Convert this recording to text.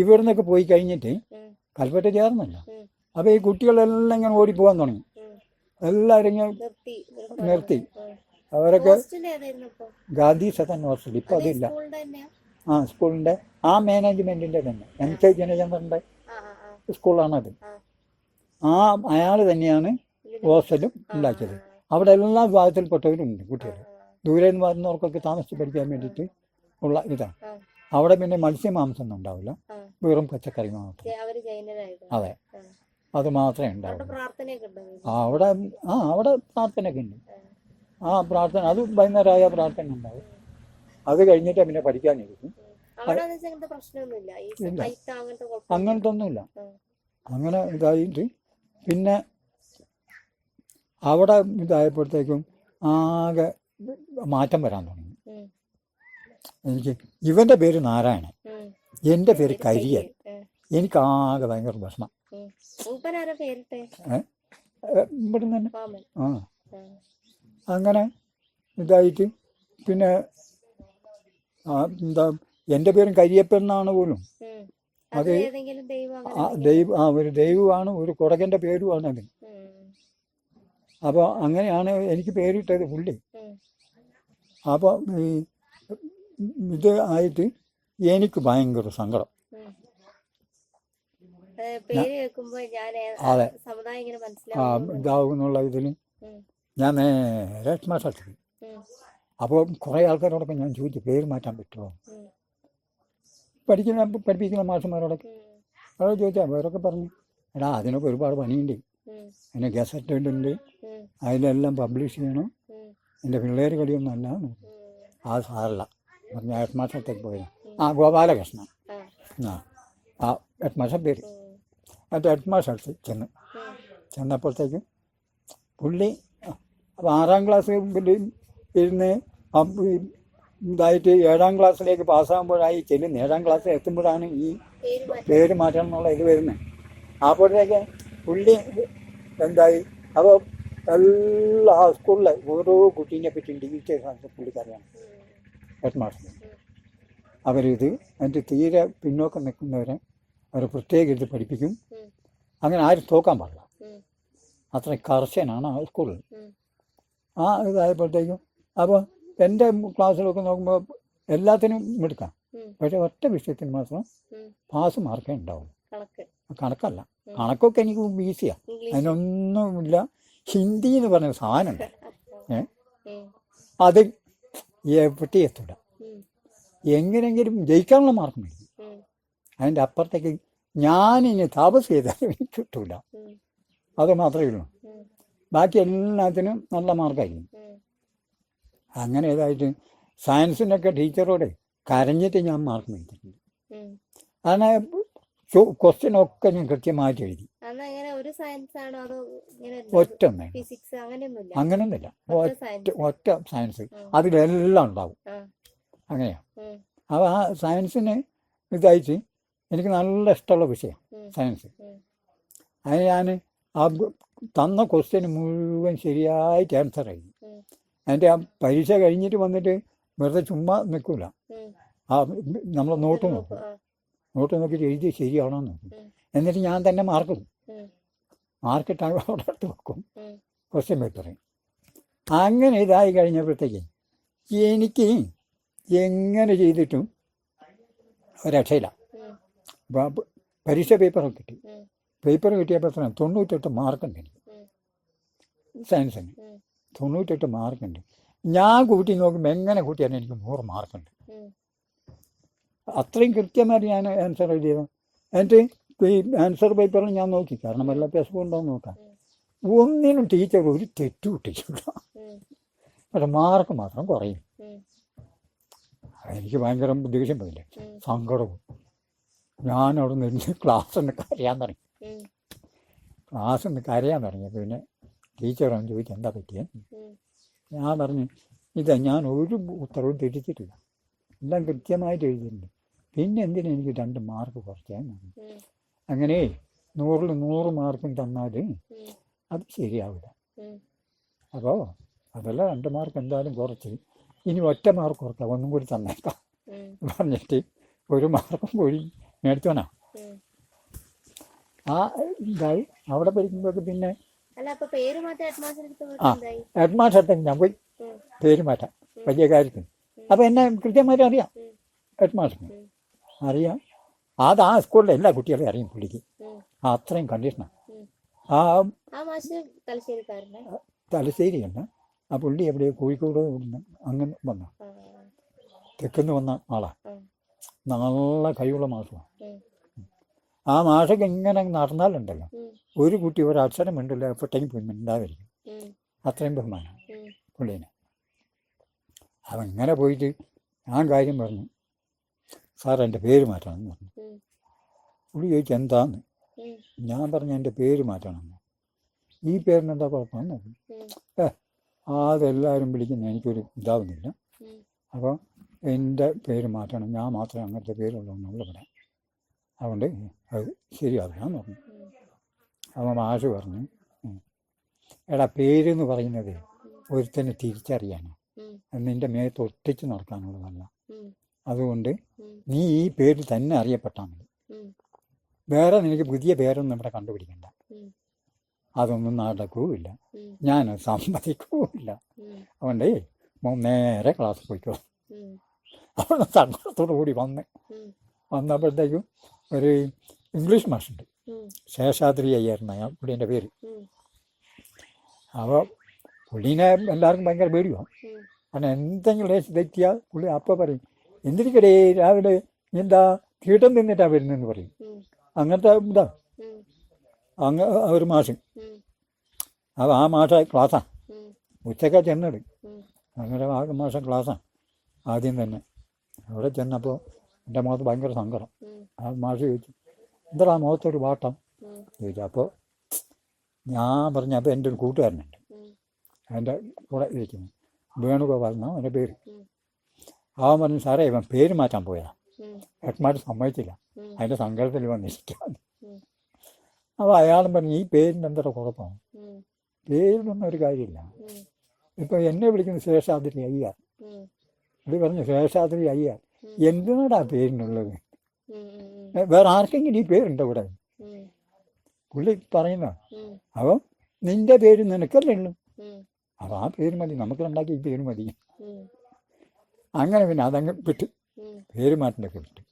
ഇവിടുന്നൊക്കെ പോയി കഴിഞ്ഞിട്ട് കൽപ്പറ്റ ചേർന്നല്ല. അപ്പോൾ ഈ കുട്ടികളെല്ലാം ഇങ്ങനെ ഓടിപ്പോകാൻ തുടങ്ങി. എല്ലാവരും ഇങ്ങനെ നിർത്തി. അവരൊക്കെ ഗാന്ധി സദൻ ഹോസ്റ്റൽ, ഇപ്പം അതില്ല. ആ സ്കൂളിൻ്റെ ആ മാനേജ്മെൻറ്റിൻ്റെ തന്നെ MC ജനചന്ദ്രൻ്റെ സ്കൂളാണത്. അയാൾ തന്നെയാണ് ഹോസ്റ്റലും ഉണ്ടാക്കിയത്. അവിടെ എല്ലാ വിഭാഗത്തിൽപ്പെട്ടവരുണ്ട് കുട്ടികൾ. ദൂരെ നിന്ന് വരുന്നവർക്കൊക്കെ താമസിച്ച് പഠിക്കാൻ വേണ്ടിയിട്ട് ഉള്ള ഇതാണ്. അവിടെ പിന്നെ മത്സ്യമാംസം ഒന്നും ഉണ്ടാവില്ല, വെറും പച്ചക്കറി മാത്രം. അതെ, അത് മാത്രമേ ഉണ്ടാവുള്ളൂ. അവിടെ പ്രാർത്ഥനയൊക്കെ ഉണ്ട്. പ്രാർത്ഥന അത് വൈകുന്നേരമായ പ്രാർത്ഥന ഉണ്ടാവും. അത് കഴിഞ്ഞിട്ട് പിന്നെ പഠിക്കാനിരിക്കും. അങ്ങനത്തെ ഒന്നുമില്ല. അങ്ങനെ ഇതായിട്ട് പിന്നെ അവിടെ ഇതായപ്പോഴത്തേക്കും ആകെ മാറ്റം വരാൻ തുടങ്ങി. എനിക്ക് ഇവൻ്റെ പേര് നാരായണൻ, എൻ്റെ പേര് കരിയൻ. എനിക്കാകെ ഭയങ്കര വിഷമം. ഇവിടെ തന്നെ അങ്ങനെ ഇതായിട്ട് പിന്നെ എന്താ എൻ്റെ പേരും കരിയപ്പൻ എന്നാണ് പോലും. അത് ഒരു ദൈവമാണ്, ഒരു കുടകൻ്റെ പേരുമാണ് അത്. അപ്പോൾ അങ്ങനെയാണ് എനിക്ക് പേരിട്ടത് പുള്ളി. അപ്പോൾ ഈ ഇത് ആയിട്ട് എനിക്ക് ഭയങ്കര സങ്കടം. അതെ, ഇതാവുന്നുള്ള ഇതിൽ ഞാൻ നേരെ ഹെഡ്മാസ്റ്റർ. അപ്പോൾ കുറേ ആൾക്കാരോടൊക്കെ ഞാൻ ചോദിച്ചു പേര് മാറ്റാൻ പറ്റുമോ, പഠിപ്പിക്കുന്ന മാഷന്മാരോടൊക്കെ. അവരോട് ചോദിച്ചാൽ അവരൊക്കെ പറഞ്ഞു, എടാ അതിനൊക്കെ ഒരുപാട് പണിയുണ്ട്, അതിന് ഗസറ്റ് ഉണ്ട്, അതിലെല്ലാം പബ്ലിഷ് ചെയ്യണം, എൻ്റെ പിള്ളേർ കളിയൊന്നുമല്ല. ആ സാറല്ല പറഞ്ഞ ഹെഡ്മാസ്റ്ററത്തേക്ക് പോയത്. ഗോപാലകൃഷ്ണൻ ഹെഡ്മാസ്റ്റർ പേര്. മറ്റേ ഹെഡ്മാസ്റ്റർ ചെന്നപ്പോഴത്തേക്ക് പുള്ളി 6ാം ക്ലാസ് ഇരുന്ന് ഇതായിട്ട് 7ാം ക്ലാസ്സിലേക്ക് പാസ്സാകുമ്പോഴായി ചെല്ലുന്നു. 7ാം ക്ലാസ്സിൽ എത്തുമ്പോഴാണ് ഈ പേര് മാറ്റണം എന്നുള്ള ഇത് വരുന്നത്. അപ്പോഴത്തേക്ക് പുള്ളി എന്തായി, അപ്പോൾ എല്ലാ സ്കൂളിലെ ഓരോ കുട്ടീനെ പറ്റി ഡീറ്റെയിൽസ് പുള്ളിക്കറിയാം ഹെഡ്മാസ്റ്റർ. അവരിത് അതിൻ്റെ തീരെ പിന്നോക്കം നിൽക്കുന്നവരെ അവർ പ്രത്യേകം ഇത് പഠിപ്പിക്കും. അങ്ങനെ ആരും തോക്കാൻ പാടില്ല, അത്ര കർശനാണ് ആ സ്കൂളിൽ. ഇതായപ്പോഴത്തേക്കും അപ്പോൾ എൻ്റെ ക്ലാസ്സിലൊക്കെ നോക്കുമ്പോൾ എല്ലാത്തിനും എടുക്കാം, പക്ഷേ ഒറ്റ വിഷയത്തിന് മാത്രം പാസ് മാർക്കേ ഉണ്ടാവും. കണക്കല്ല, കണക്കൊക്കെ എനിക്ക് ഈസിയാണ്, അതിനൊന്നുമില്ല. ഹിന്ദി എന്ന് പറഞ്ഞ സാധനമുണ്ട്, അത് എവിടെ എത്തൂല. എങ്ങനെയെങ്കിലും ജയിക്കാനുള്ള മാർക്ക് മേടിക്കും. അതിൻ്റെ അപ്പുറത്തേക്ക് ഞാനിനി താപസ് ചെയ്താലും എനിക്ക് കിട്ടൂല. അത് മാത്രമേ ഉള്ളൂ. ബാക്കി എല്ലാത്തിനും നല്ല മാർക്കായിരിക്കും. അങ്ങനെ ഇതായിട്ട് സയൻസിനൊക്കെ ടീച്ചറോട് കരഞ്ഞിട്ട് ഞാൻ മാർക്ക് മേടിച്ചിട്ടുണ്ട്. അങ്ങനെ ക്വസ്റ്റ്യനൊക്കെ ഞാൻ കൃത്യമായിട്ട് എഴുതി. അങ്ങനെയൊന്നുമില്ല, ഒറ്റ സയൻസ് അതിലെല്ലാം ഉണ്ടാവും. അങ്ങനെയാണ്. അപ്പോൾ ആ സയൻസിന് ഇതായിട്ട് എനിക്ക് നല്ല ഇഷ്ടമുള്ള വിഷയം സയൻസ്. അതിന് ഞാൻ ആ തന്ന ക്വസ്റ്റ്യന് മുഴുവൻ ശരിയായിട്ട് ആൻസർ എഴുതി. അതിൻ്റെ ആ പരീക്ഷ കഴിഞ്ഞിട്ട് വന്നിട്ട് വെറുതെ ചുമ്മാ നിൽക്കില്ല, നമ്മൾ നോട്ട് നോക്കിയിട്ട് എഴുതി ശരിയാണോ നോക്കും. എന്നിട്ട് ഞാൻ തന്നെ മാർക്കിട്ട് അവിടെ അടുത്ത് വെക്കും ക്വസ്റ്റ്യൻ പേപ്പറിൽ. അങ്ങനെ ഇതായി കഴിഞ്ഞപ്പോഴത്തേക്ക് എനിക്ക് എങ്ങനെ ചെയ്തിട്ടും രക്ഷയില്ല. പരീക്ഷ പേപ്പറൊക്കെ കിട്ടി. പേപ്പർ കിട്ടിയപ്പോൾ 98 മാർക്കുണ്ട് എനിക്ക് സയൻസിന്. 98 മാർക്കുണ്ട്. ഞാൻ കൂട്ടി നോക്കുമ്പോൾ എങ്ങനെ കൂട്ടിയാലും എനിക്ക് 100 മാർക്കുണ്ട്. അത്രയും കൃത്യമായിട്ട് ഞാൻ ആൻസർ എഴുതിയത്. എന്നിട്ട് ഈ ആൻസർ പേപ്പറിൽ ഞാൻ നോക്കി, കാരണം വല്ല പെസവും ഉണ്ടോ എന്ന് നോക്കാം. ഒന്നിനും ടീച്ചർ ഒരു തെറ്റു കിട്ടിയില്ല, പക്ഷെ മാർക്ക് മാത്രം കുറയും. എനിക്ക് ഭയങ്കര ദേഷ്യം പോയില്ലേ, സങ്കടവും. ഞാനവിടെ നിന്ന് ക്ലാസ്സിന് കരയാൻ തുടങ്ങി. പിന്നെ ടീച്ചറൊന്ന് ചോദിച്ചു എന്താ പറ്റിയത്. ഞാൻ പറഞ്ഞു ഞാൻ ഒരു ഉത്തരവും തെറ്റിച്ചിട്ടില്ല, എല്ലാം കൃത്യമായിട്ട് എഴുതിയിട്ടുണ്ട്, പിന്നെ എന്തിനാ എനിക്ക് 2 മാർക്ക് കുറച്ചാൽ. അങ്ങനെ 100ൽ 100 മാർക്കും തന്നാൽ അത് ശരിയാവില്ല. അപ്പോൾ അതെല്ലാം 2 മാർക്ക് എന്തായാലും കുറച്ച്, ഇനി ഒറ്റ മാർക്ക് കുറക്കാം, ഒന്നും കൂടി തന്നേക്കാം പറഞ്ഞിട്ട് 1 മാർക്കും കൂടി മേടിച്ചോനാ. ആ ഇതായി അവിടെ പഠിക്കുമ്പോഴൊക്കെ പിന്നെ ഹെഡ് മാസ്റ്റർ ഞാൻ പോയി പേര് മാറ്റാം വലിയ കാര്യത്തിന്. അപ്പം എന്നെ കൃത്യമായിട്ട് അറിയാം, ഹെഡ് മാസ്റ്ററിന് അറിയാം. അത് ആ സ്കൂളിലെ എല്ലാ കുട്ടികളെയും അറിയും പുള്ളിക്ക്, അത്രയും കണ്ടീഷനാണ്. ആ തലശ്ശേരിയല്ല, ആ പുള്ളി എവിടെയോ കോഴിക്കോട് അങ്ങനെ വന്ന തെക്കുന്ന് വന്ന ആളാണ്. നല്ല കഴിവുള്ള മാഷമാണ്. ആ മാഷൊക്കെ ഇങ്ങനെ നടന്നാലുണ്ടല്ലോ ഒരു കുട്ടി ഒരക്ഷരം മിണ്ടില്ല, എപ്പോഴത്തേക്കും പോയി മിണ്ടാതിരിക്കും. അത്രയും ബഹുമാനം പുള്ളീനെ. അപ്പം ഇങ്ങനെ പോയിട്ട് ഞാൻ കാര്യം പറഞ്ഞു, സാർ എൻ്റെ പേര് മാറ്റണമെന്ന് പറഞ്ഞു. പുള്ളി ചോദിച്ചു എന്താന്ന്. ഞാൻ പറഞ്ഞു എൻ്റെ പേര് മാറ്റണമെന്ന്. ഈ പേരിന് എന്താ കുഴപ്പമെന്ന് പറഞ്ഞു. അതെല്ലാവരും വിളിക്കുന്ന എനിക്കൊരു ഇതാവുന്നില്ല, അപ്പോൾ എൻ്റെ പേര് മാറ്റണം, ഞാൻ മാത്രമേ അങ്ങനത്തെ പേരുള്ളൂ ഇവിടെ, അതുകൊണ്ട് അത് ശരിയാവില്ലാന്ന് പറഞ്ഞു. അപ്പോൾ മാഷ് പറഞ്ഞു, എടാ പേരെന്ന് പറയുന്നത് ഒരുത്തന്നെ തിരിച്ചറിയാനോ നിൻ്റെ മേത്ത് ഒട്ടിച്ച് നടക്കാനുള്ളതല്ല. അതുകൊണ്ട് നീ ഈ പേരിൽ തന്നെ അറിയപ്പെട്ടാൽ മതി, വേറെ നിനക്ക് പുതിയ പേരൊന്നും ഇവിടെ കണ്ടുപിടിക്കണ്ട. അതൊന്നും നടക്കുകയില്ല, ഞാൻ സമ്മതിക്കുകയില്ല. അതുകൊണ്ട് നേരെ ക്ലാസ് പോയിക്കോ. അവിടെ സങ്കടത്തോടു കൂടി വന്നപ്പോഴത്തേക്കും ഒരു ഇംഗ്ലീഷ് മാഷുണ്ട്, ശേഷാദ്രി അയ്യായിരുന്നു അയാൾ പുള്ളീൻ്റെ പേര്. അപ്പോൾ പുള്ളീനെ എല്ലാവർക്കും ഭയങ്കര പേടിയാണ്. കാരണം എന്തെങ്കിലും തെറ്റിയാൽ പുള്ളി അപ്പോൾ പറയും, എന്തിരിക്കടേ രാവിലെ എന്താ കീട്ടം തിന്നിട്ടാ വരുന്നതെന്ന് പറയും. അങ്ങനത്തെ ഇതാ ഒരു മാഷ്. അപ്പോൾ ആ മാഷ ക്ലാസ്സാണ്, ഉച്ചക്ക ചെന്നത്. അങ്ങനെ ആ മാസം ക്ലാസ്സാണ്. ആദ്യം തന്നെ അവിടെ ചെന്നപ്പോൾ എൻ്റെ മുഖത്ത് ഭയങ്കര സങ്കടം. ആ മാഷ് ചോദിച്ചു, എന്താ മുഖത്തൊരു വാട്ടം ചോദിച്ചു. അപ്പോൾ ഞാൻ പറഞ്ഞു, അപ്പോൾ എൻ്റെ ഒരു കൂട്ടുകാരനുണ്ട് എൻ്റെ കൂടെ ഇരിക്കുന്നു, വേണുഗോപാൽ എന്നാണ് അവൻ്റെ പേര്. അവൻ പറഞ്ഞു, സാറേ ഇവൻ പേര് മാറ്റാൻ പോയാ, ഹെഡ് മാസ്റ്റർ സമ്മതിച്ചില്ല, അതിൻ്റെ സങ്കടത്തിൽ വന്നിരിക്കുകയാണ്. അപ്പോൾ അയാളും പറഞ്ഞു, ഈ പേരിന് എന്താ കുഴപ്പമാണ്, പേരിലൊന്നും ഒരു കാര്യമില്ല. ഇപ്പോൾ എന്നെ വിളിക്കുന്നത് ശേഷാദ്രി അയ്യാർ. പുള്ളി പറഞ്ഞു, ശേഷാദ്രി അയ്യാർ എന്തിനാടാ പേരിനുള്ളത്, വേറെ ആർക്കെങ്കിലും ഈ പേരുണ്ടോ ഇവിടെ, പുള്ളി പറയുന്ന. അപ്പം നിൻ്റെ പേര് നിനക്കല്ലേ ഉള്ളൂ, അപ്പം ആ പേര് മതി, നമുക്ക് ഉണ്ടാക്കി ഈ പേര് മതി. അങ്ങനെ പിന്നെ അതങ്ങ് വിട്ട്, പേര് മാറ്റിൻ്റെയൊക്കെ വിട്ട്.